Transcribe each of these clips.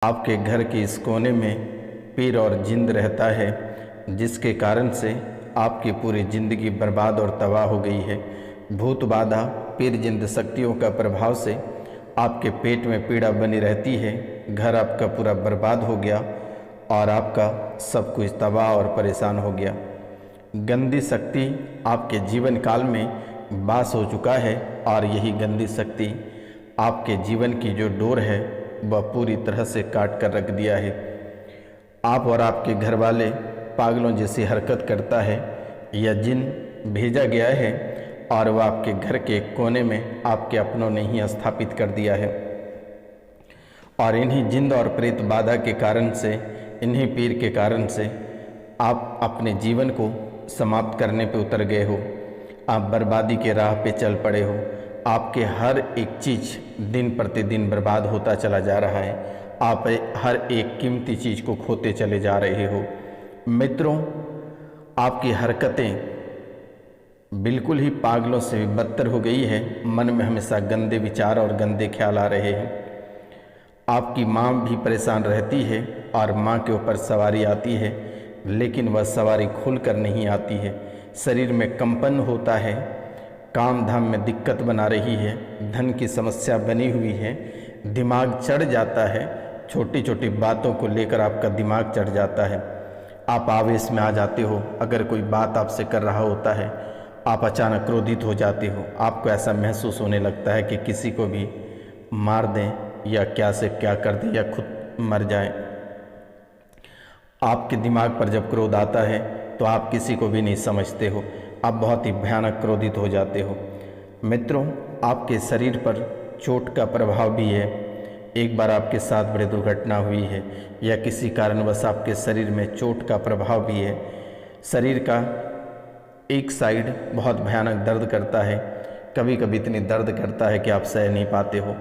आपके घर के इस कोने में पीर और जिंद रहता है, जिसके कारण से आपकी पूरी ज़िंदगी बर्बाद और तबाह हो गई है। भूत बाधा पीर जिंद शक्तियों का प्रभाव से आपके पेट में पीड़ा बनी रहती है। घर आपका पूरा बर्बाद हो गया और आपका सब कुछ तबाह और परेशान हो गया। गंदी शक्ति आपके जीवन काल में वास हो चुका है और यही गंदी शक्ति आपके जीवन की जो डोर है वह पूरी तरह से काट कर रख दिया है। आप और आपके घर वाले पागलों जैसी हरकत करता है। यह जिन भेजा गया है और वह आपके घर के कोने में आपके अपनों ने ही स्थापित कर दिया है। और इन्हीं जिंद और प्रेत बाधा के कारण से, इन्हीं पीर के कारण से आप अपने जीवन को समाप्त करने पे उतर गए हो। आप बर्बादी के राह पे चल पड़े हो। आपके हर एक चीज़ दिन प्रतिदिन बर्बाद होता चला जा रहा है। आप हर एक कीमती चीज़ को खोते चले जा रहे हो। मित्रों, आपकी हरकतें बिल्कुल ही पागलों से बदतर हो गई है। मन में हमेशा गंदे विचार और गंदे ख्याल आ रहे हैं। आपकी माँ भी परेशान रहती है और माँ के ऊपर सवारी आती है, लेकिन वह सवारी खुलकर नहीं आती है। शरीर में कंपन होता है, काम धाम में दिक्कत बना रही है, धन की समस्या बनी हुई है, दिमाग चढ़ जाता है। छोटी छोटी बातों को लेकर आपका दिमाग चढ़ जाता है। आप आवेश में आ जाते हो। अगर कोई बात आपसे कर रहा होता है, आप अचानक क्रोधित हो जाते हो। आपको ऐसा महसूस होने लगता है कि किसी को भी मार दें या क्या से क्या कर दें या खुद मर जाएं। आपके दिमाग पर जब क्रोध आता है तो आप किसी को भी नहीं समझते हो। आप बहुत ही भयानक क्रोधित हो जाते हो। मित्रों, आपके शरीर पर चोट का प्रभाव भी है। एक बार आपके साथ बड़ी दुर्घटना हुई है या किसी कारणवश आपके शरीर में चोट का प्रभाव भी है। शरीर का एक साइड बहुत भयानक दर्द करता है। कभी कभी इतनी दर्द करता है कि आप सह नहीं पाते हो।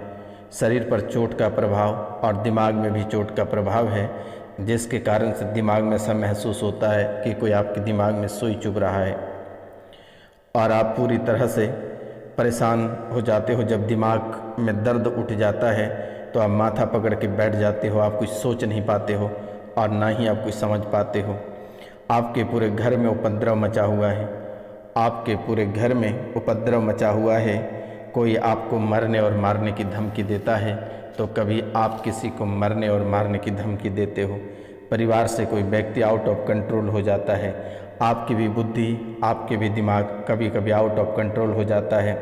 शरीर पर चोट का प्रभाव और दिमाग में भी चोट का प्रभाव है, जिसके कारण से दिमाग में ऐसा महसूस होता है कि कोई आपके दिमाग में सुई चुभ रहा है और आप पूरी तरह से परेशान हो जाते हो। जब दिमाग में दर्द उठ जाता है तो आप माथा पकड़ के बैठ जाते हो। आप कुछ सोच नहीं पाते हो और ना ही आप कुछ समझ पाते हो। आपके पूरे घर में उपद्रव मचा हुआ है। आपके पूरे घर में उपद्रव मचा हुआ है। कोई आपको मरने और मारने की धमकी देता है तो कभी आप किसी को मरने और मारने की धमकी देते हो। परिवार से कोई व्यक्ति आउट ऑफ कंट्रोल हो जाता है। आपकी भी बुद्धि, आपके भी दिमाग कभी कभी आउट ऑफ कंट्रोल हो जाता है।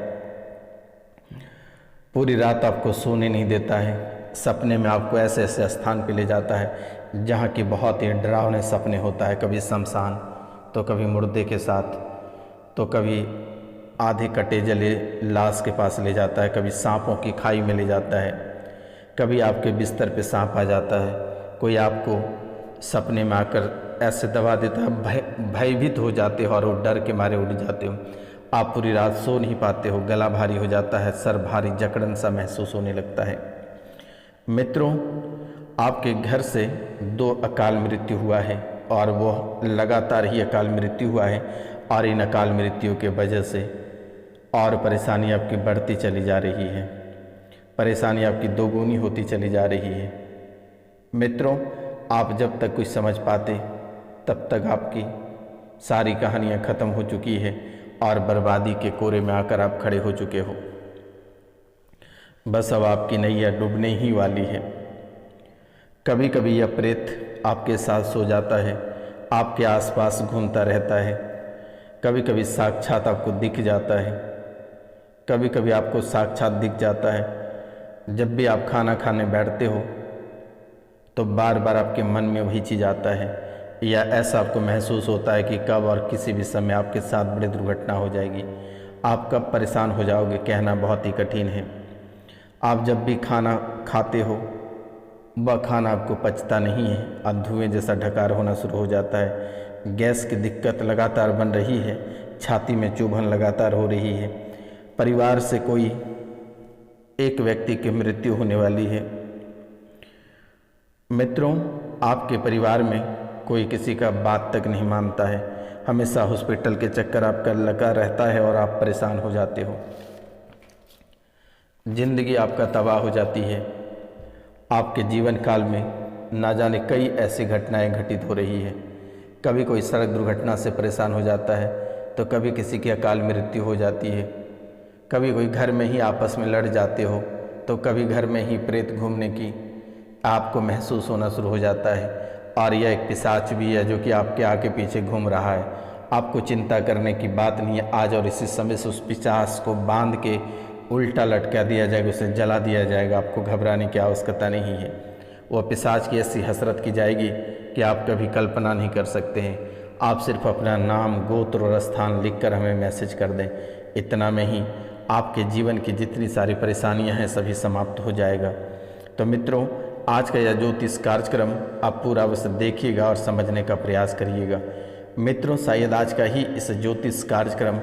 पूरी रात आपको सोने नहीं देता है। सपने में आपको ऐसे ऐसे स्थान पे ले जाता है जहाँ की बहुत ही डरावने सपने होता है। कभी शमशान, तो कभी मुर्दे के साथ, तो कभी आधे कटे जले लाश के पास ले जाता है, कभी सांपों की खाई में ले जाता है, कभी आपके बिस्तर पे सांप आ जाता है। कोई आपको सपने में आकर ऐसे दबा देता है, भयभीत हो जाते हो और वो डर के मारे उठ जाते हो। आप पूरी रात सो नहीं पाते हो। गला भारी हो जाता है, सर भारी जकड़न सा महसूस होने लगता है। मित्रों, आपके घर से 2 अकाल मृत्यु हुआ है और वो लगातार ही अकाल मृत्यु हुआ है और इन अकाल मृत्यु के वजह से और परेशानी आपकी बढ़ती चली जा रही है। परेशानी आपकी दोगुनी होती चली जा रही है। मित्रों, आप जब तक कुछ समझ पाते तब तक आपकी सारी कहानियाँ ख़त्म हो चुकी है और बर्बादी के कोरे में आकर आप खड़े हो चुके हो। बस अब आपकी नैया डूबने ही वाली है। कभी कभी यह प्रेत आपके साथ सो जाता है, आपके आसपास घूमता रहता है। कभी कभी साक्षात आपको दिख जाता है। कभी कभी आपको साक्षात दिख जाता है। जब भी आप खाना खाने बैठते हो तो बार बार आपके मन में वही चीज़ आता है या ऐसा आपको महसूस होता है कि कब और किसी भी समय आपके साथ बड़ी दुर्घटना हो जाएगी। आप कब परेशान हो जाओगे कहना बहुत ही कठिन है। आप जब भी खाना खाते हो वह खाना आपको पचता नहीं है और धुएं जैसा ढकार होना शुरू हो जाता है। गैस की दिक्कत लगातार बन रही है। छाती में चुभन लगातार हो रही है। परिवार से कोई एक व्यक्ति की मृत्यु होने वाली है। मित्रों, आपके परिवार में कोई किसी का बात तक नहीं मानता है। हमेशा हॉस्पिटल के चक्कर आपका लगा रहता है और आप परेशान हो जाते हो। जिंदगी आपका तबाह हो जाती है। आपके जीवन काल में ना जाने कई ऐसी घटनाएं घटित हो रही है। कभी कोई सड़क दुर्घटना से परेशान हो जाता है, तो कभी किसी की अकाल मृत्यु हो जाती है, कभी कोई घर में ही आपस में लड़ जाते हो, तो कभी घर में ही प्रेत घूमने की आपको महसूस होना शुरू हो जाता है। और यह एक पिशाच भी है जो कि आपके आगे पीछे घूम रहा है। आपको चिंता करने की बात नहीं है। आज और इसी समय से उस पिशाच को बांध के उल्टा लटका दिया जाएगा, उसे जला दिया जाएगा। आपको घबराने की आवश्यकता नहीं है। वह पिशाच की ऐसी हसरत की जाएगी कि आप कभी कल्पना नहीं कर सकते हैं। आप सिर्फ अपना नाम, गोत्र और स्थान लिखकर हमें मैसेज कर दें। इतना में ही आपके जीवन की जितनी सारी परेशानियां हैं सभी समाप्त हो जाएगा। तो मित्रों, आज का यह ज्योतिष कार्यक्रम आप पूरा अवश्य देखिएगा और समझने का प्रयास करिएगा। मित्रों, शायद आज का ही इस ज्योतिष कार्यक्रम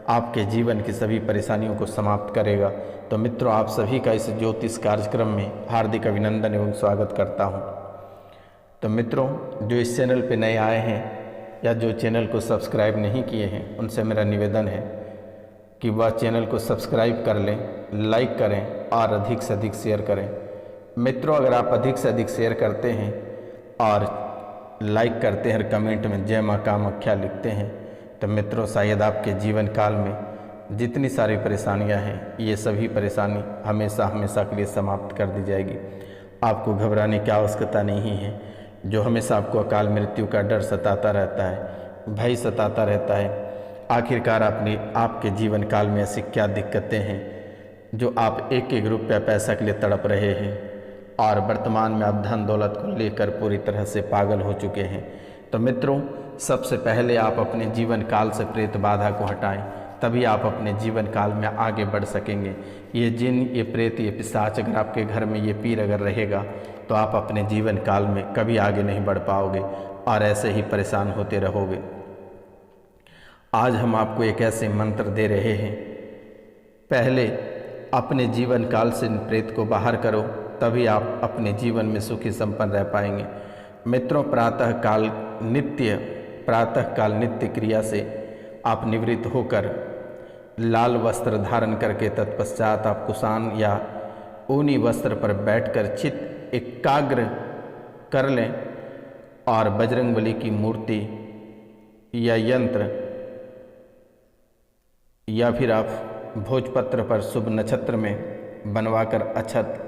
आपके जीवन की सभी परेशानियों को समाप्त करेगा। तो मित्रों, आप सभी का इस ज्योतिष कार्यक्रम में हार्दिक अभिनंदन एवं स्वागत करता हूं। तो मित्रों, जो इस चैनल पर नए आए हैं या जो चैनल को सब्सक्राइब नहीं किए हैं, उनसे मेरा निवेदन है कि वह चैनल को सब्सक्राइब कर लें, लाइक करें और अधिक से अधिक शेयर करें। मित्रों, अगर आप अधिक से अधिक शेयर करते हैं और लाइक करते हैं और कमेंट में जय माँ कामाख्या लिखते हैं, तो मित्रों शायद आपके जीवन काल में जितनी सारी परेशानियां हैं, ये सभी परेशानी हमेशा हमेशा के लिए समाप्त कर दी जाएगी। आपको घबराने की आवश्यकता नहीं है। जो हमेशा आपको अकाल मृत्यु का डर सताता रहता है, भय सताता रहता है, आखिरकार आपके जीवन काल में ऐसी क्या दिक्कतें हैं जो आप एक एक रुपया पैसा के लिए तड़प रहे हैं और वर्तमान में आप धन दौलत को लेकर पूरी तरह से पागल हो चुके हैं। तो मित्रों, सबसे पहले आप अपने जीवन काल से प्रेत बाधा को हटाएं, तभी आप अपने जीवन काल में आगे बढ़ सकेंगे। ये जिन, ये प्रेत, ये पिशाच अगर आपके घर में, ये पीर अगर रहेगा, तो आप अपने जीवन काल में कभी आगे नहीं बढ़ पाओगे और ऐसे ही परेशान होते रहोगे। आज हम आपको एक ऐसे मंत्र दे रहे हैं। पहले अपने जीवन काल से इन प्रेत को बाहर करो, तभी आप अपने जीवन में सुखी संपन्न रह पाएंगे। मित्रों, प्रातः काल नित्य क्रिया से आप निवृत्त होकर लाल वस्त्र धारण करके तत्पश्चात आप कुशान या ऊनी वस्त्र पर बैठकर चित्त एकाग्र कर लें और बजरंगबली की मूर्ति या यंत्र या फिर आप भोजपत्र पर शुभ नक्षत्र में बनवाकर अक्षत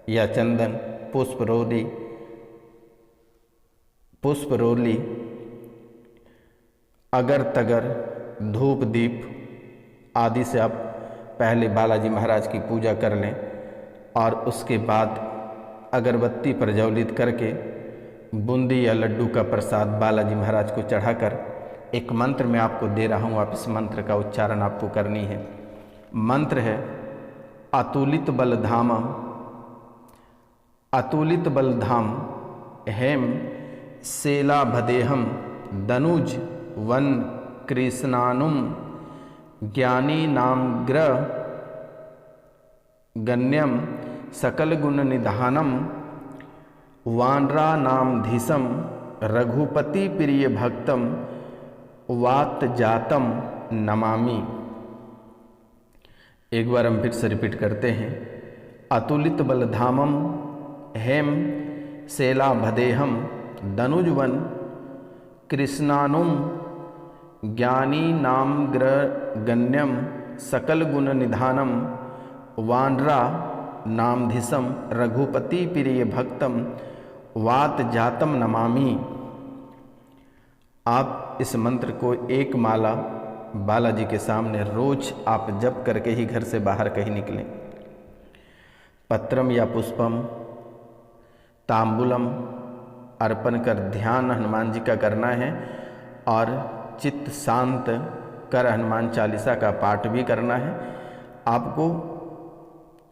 या चंदन, पुष्परोली, अगर तगर, धूप दीप आदि से आप पहले बालाजी महाराज की पूजा कर लें और उसके बाद अगरबत्ती प्रज्वलित करके बूंदी या लड्डू का प्रसाद बालाजी महाराज को चढ़ाकर एक मंत्र मैं आपको दे रहा हूँ। आप इस मंत्र का उच्चारण आपको करनी है। मंत्र है अतुलित बलधाम हेम शैलाभदेहम दनुज वन कृष्णानुम ज्ञानी नामग्र गण्यम सकल गुण निधानम वानरा नामधीशम रघुपति प्रिय भक्तम वात जातम नमामि। एक बार हम फिर से रिपीट करते हैं। अतुलित बलधामम हेम शैलाभदेहम दनुजवन कृष्णानुम ज्ञानी नामग्रगण्यम सकल गुण निधानम वानरा नामधीशम रघुपति प्रिय भक्तम वात जातम नमामि। आप इस मंत्र को एक माला बालाजी के सामने रोज आप जप करके ही घर से बाहर कहीं निकलें। पत्रम या पुष्पम तांबूलम अर्पण कर ध्यान हनुमान जी का करना है और चित्त शांत कर हनुमान चालीसा का पाठ भी करना है। आपको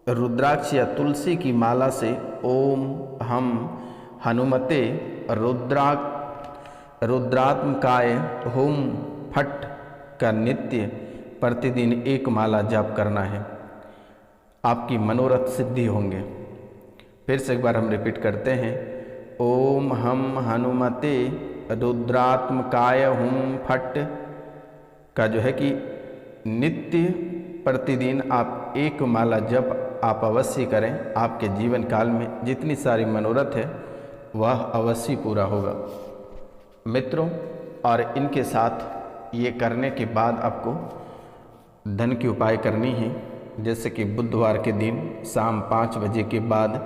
रुद्राक्ष या तुलसी की माला से ओम हम हनुमते रुद्रात्मकाय हुम फट का नित्य प्रतिदिन एक माला जाप करना है। आपकी मनोरथ सिद्धि होंगे। फिर से एक बार हम रिपीट करते हैं। ओम हम हनुमते रुद्रात्मकाय हुम फट का जो है कि नित्य प्रतिदिन आप एक माला जप आप अवश्य करें। आपके जीवन काल में जितनी सारी मनोरथ है वह अवश्य पूरा होगा मित्रों। और इनके साथ ये करने के बाद आपको धन की उपाय करनी है। जैसे कि बुधवार के दिन शाम 5 बजे के बाद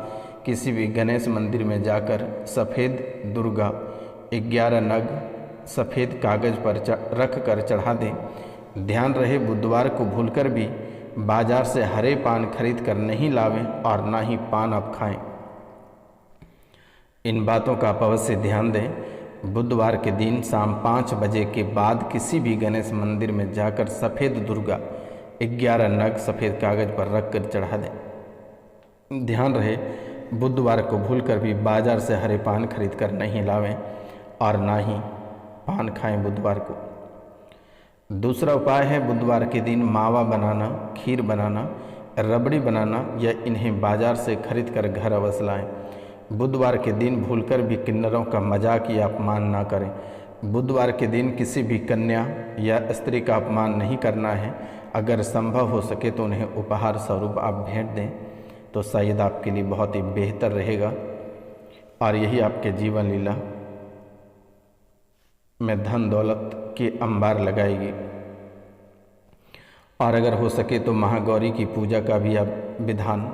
किसी भी गणेश मंदिर में जाकर सफ़ेद दुर्गा 11 नग सफ़ेद कागज़ पर रख कर चढ़ा दें। ध्यान रहे बुधवार को भूलकर भी बाजार से हरे पान खरीद कर नहीं लावें और ना ही पान आप खाएं। इन बातों का आप अवश्य ध्यान दें। बुधवार के दिन शाम 5 बजे के बाद किसी भी गणेश मंदिर में जाकर सफ़ेद दुर्गा 11 नग सफ़ेद कागज़ पर रख कर चढ़ा दें। ध्यान रहे बुधवार को भूलकर भी बाजार से हरे पान खरीद कर नहीं लावें और ना ही पान खाएं बुधवार को। दूसरा उपाय है बुधवार के दिन मावा बनाना, खीर बनाना, रबड़ी बनाना या इन्हें बाजार से खरीद कर घर अवश्य लाएं। बुधवार के दिन भूलकर भी किन्नरों का मजाक या अपमान ना करें। बुधवार के दिन किसी भी कन्या या स्त्री का अपमान नहीं करना है। अगर संभव हो सके तो उन्हें उपहार स्वरूप आप भेंट दें तो शायद आपके लिए बहुत ही बेहतर रहेगा और यही आपके जीवन लीला में धन दौलत की अंबार लगाएगी। और अगर हो सके तो महागौरी की पूजा का भी आप विधान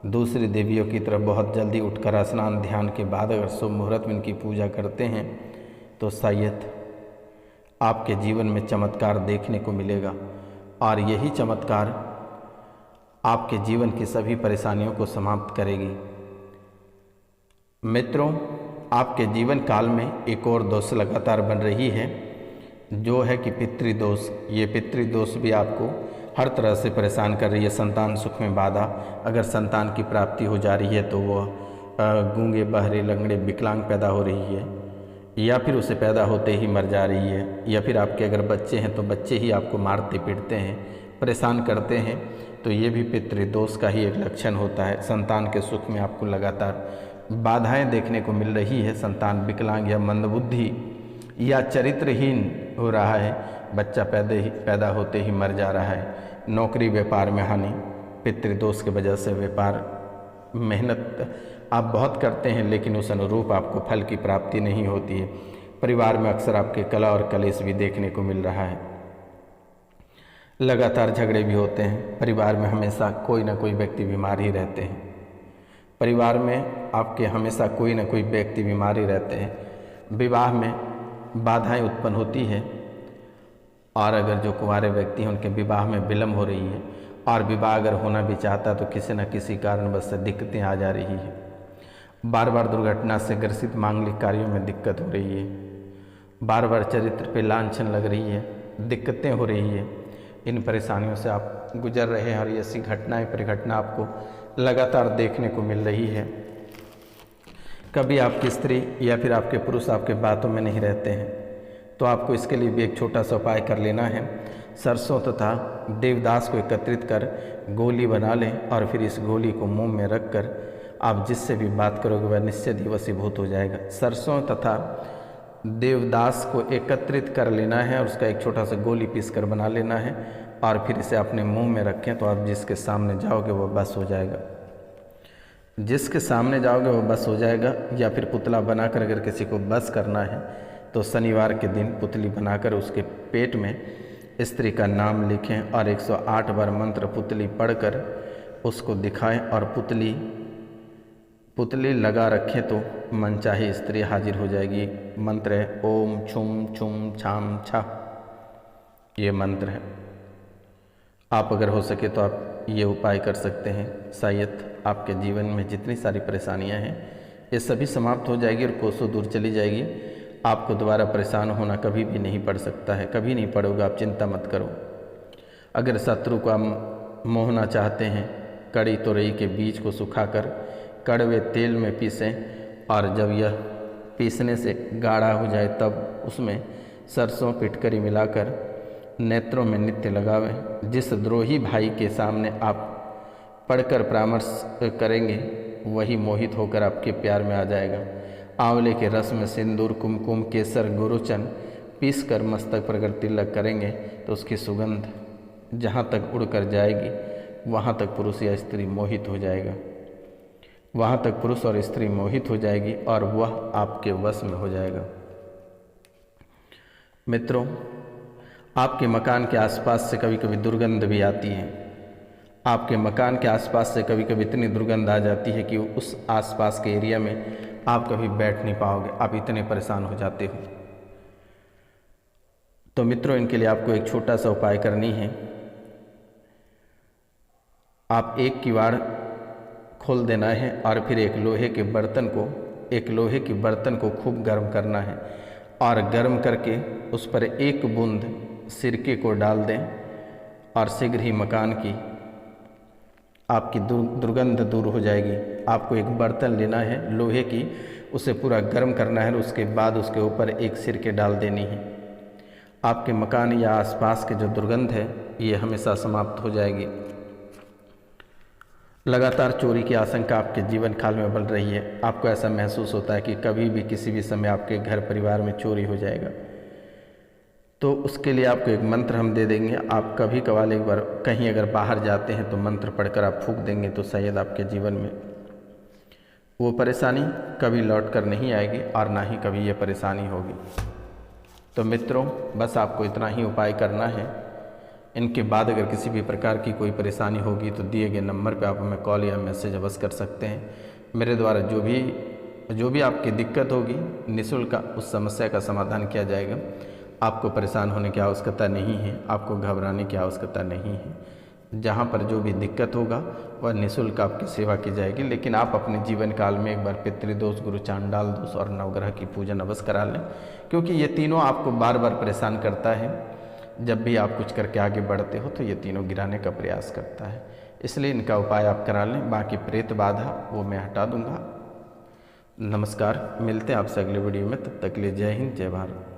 दूसरी देवियों की तरफ बहुत जल्दी उठकर स्नान ध्यान के बाद अगर शुभ मुहूर्त में इनकी पूजा करते हैं तो शायद आपके जीवन में चमत्कार देखने को मिलेगा और यही चमत्कार आपके जीवन की सभी परेशानियों को समाप्त करेगी। मित्रों, आपके जीवन काल में एक और दोष लगातार बन रही है जो है कि पितृदोष। ये पितृदोष भी आपको हर तरह से परेशान कर रही है। संतान सुख में बाधा, अगर संतान की प्राप्ति हो जा रही है तो वह गूंगे बहरे लंगड़े विकलांग पैदा हो रही है या फिर उसे पैदा होते ही मर जा रही है, या फिर आपके अगर बच्चे हैं तो बच्चे ही आपको मारते पीटते हैं, परेशान करते हैं, तो ये भी पितृदोष का ही एक लक्षण होता है। संतान के सुख में आपको लगातार बाधाएं देखने को मिल रही है। संतान विकलांग या मंदबुद्धि या चरित्रहीन हो रहा है, बच्चा पैदा होते ही मर जा रहा है। नौकरी व्यापार में हानि, पितृदोष की वजह से व्यापार मेहनत आप बहुत करते हैं लेकिन उस अनुरूप आपको फल की प्राप्ति नहीं होती है। परिवार में अक्सर आपके कलह और कलेश भी देखने को मिल रहा है। लगातार झगड़े भी होते हैं। परिवार में हमेशा कोई ना कोई व्यक्ति बीमार ही रहते हैं। परिवार में आपके हमेशा कोई ना कोई व्यक्ति बीमार ही रहते हैं। विवाह में बाधाएं उत्पन्न होती है और अगर जो कुंवारे व्यक्ति हैं उनके विवाह में विलम्ब हो रही है और विवाह अगर होना भी चाहता तो किसी न किसी कारणवश से दिक्कतें आ जा रही है। बार बार दुर्घटना से ग्रसित मांगलिक कार्यों में दिक्कत हो रही है। बार बार चरित्र पे लांछन लग रही है, दिक्कतें हो रही है। इन परेशानियों से आप गुजर रहे हैं और ऐसी घटनाएं परिघटना आपको लगातार देखने को मिल रही है। कभी आपकी स्त्री या फिर आपके पुरुष आपके बातों में नहीं रहते हैं तो आपको इसके लिए भी एक छोटा सा उपाय कर लेना है। सरसों तथा देवदास को एकत्रित कर गोली बना लें और फिर इस गोली को मुंह में रख कर आप जिससे भी बात करोगे वह निश्चित ही वशीभूत हो जाएगा। सरसों तथा देवदास को एकत्रित कर लेना है और उसका एक छोटा सा गोली पीस कर बना लेना है और फिर इसे अपने मुंह में रखें तो आप जिसके सामने जाओगे वह बस हो जाएगा। जिसके सामने जाओगे वह बस हो जाएगा। या फिर पुतला बनाकर अगर किसी को बस करना है तो शनिवार के दिन पुतली बनाकर उसके पेट में स्त्री का नाम लिखें और 108 बार मंत्र पुतली पढ़कर उसको दिखाएं और पुतली लगा रखें तो मनचाही स्त्री हाजिर हो जाएगी। मंत्र है ओम छुम छुम छाम छा, ये मंत्र है। आप अगर हो सके तो आप ये उपाय कर सकते हैं। शायद आपके जीवन में जितनी सारी परेशानियां हैं ये सभी समाप्त हो जाएगी और कोसों दूर चली जाएगी। आपको दोबारा परेशान होना कभी भी नहीं पड़ सकता है, कभी नहीं पड़ोगे, आप चिंता मत करो। अगर शत्रु को आप मोहना चाहते हैं, कड़ी तोरई के बीज को सुखाकर कड़वे तेल में पीसें और जब यह पीसने से गाढ़ा हो जाए तब उसमें सरसों पिटकरी मिलाकर नेत्रों में नित्य लगावें। जिस द्रोही भाई के सामने आप पढ़कर परामर्श करेंगे वही मोहित होकर आपके प्यार में आ जाएगा। आंवले के रस में सिंदूर कुमकुम केसर गुरुचन पीस कर मस्तक पर अगर तिलक करेंगे तो उसकी सुगंध जहाँ तक उड़कर जाएगी वहाँ तक पुरुष या स्त्री मोहित हो जाएगा, वहाँ तक पुरुष और स्त्री मोहित हो जाएगी और वह आपके वश में हो जाएगा। मित्रों, आपके मकान के आसपास से कभी कभी दुर्गंध भी आती है। आपके मकान के आसपास से कभी कभी इतनी दुर्गंध आ जाती है कि उस आसपास के एरिया में आप कभी बैठ नहीं पाओगे, आप इतने परेशान हो जाते हो। तो मित्रों, इनके लिए आपको एक छोटा सा उपाय करनी है। आप एक किवाड़ खोल देना है और फिर एक लोहे के बर्तन को खूब गर्म करना है और गर्म करके उस पर एक बूंद सिरके को डाल दें और शीघ्र ही मकान की आपकी दुर्गंध दूर हो जाएगी। आपको एक बर्तन लेना है लोहे की, उसे पूरा गर्म करना है, उसके बाद उसके ऊपर एक सिरके डाल देनी है। आपके मकान या आसपास के जो दुर्गंध है ये हमेशा समाप्त हो जाएगी। लगातार चोरी की आशंका आपके जीवन काल में बढ़ रही है, आपको ऐसा महसूस होता है कि कभी भी किसी भी समय आपके घर परिवार में चोरी हो जाएगा, तो उसके लिए आपको एक मंत्र हम दे देंगे। आप कभी कभार एक बार कहीं अगर बाहर जाते हैं तो मंत्र पढ़कर आप फूंक देंगे तो शायद आपके जीवन में वो परेशानी कभी लौट कर नहीं आएगी और ना ही कभी ये परेशानी होगी। तो मित्रों, बस आपको इतना ही उपाय करना है। इनके बाद अगर किसी भी प्रकार की कोई परेशानी होगी तो दिए गए नंबर पर आप हमें कॉल या मैसेज अवश्य कर सकते हैं। मेरे द्वारा जो भी आपकी दिक्कत होगी निःशुल्क उस समस्या का समाधान किया जाएगा। आपको परेशान होने की आवश्यकता नहीं है, आपको घबराने की आवश्यकता नहीं है। जहाँ पर जो भी दिक्कत होगा वह निःशुल्क आपकी सेवा की जाएगी। लेकिन आप अपने जीवन काल में एक बार पितृदोष, गुरु चांडाल दोष और नवग्रह की पूजन अवश्य करा लें, क्योंकि ये तीनों आपको बार बार परेशान करता है। जब भी आप कुछ करके आगे बढ़ते हो तो ये तीनों गिराने का प्रयास करता है, इसलिए इनका उपाय आप करा लें। बाकी प्रेत बाधा वो मैं हटा दूंगा। नमस्कार, मिलते हैं आपसे अगले वीडियो में, तब तक के लिए जय हिंद, जय भारत।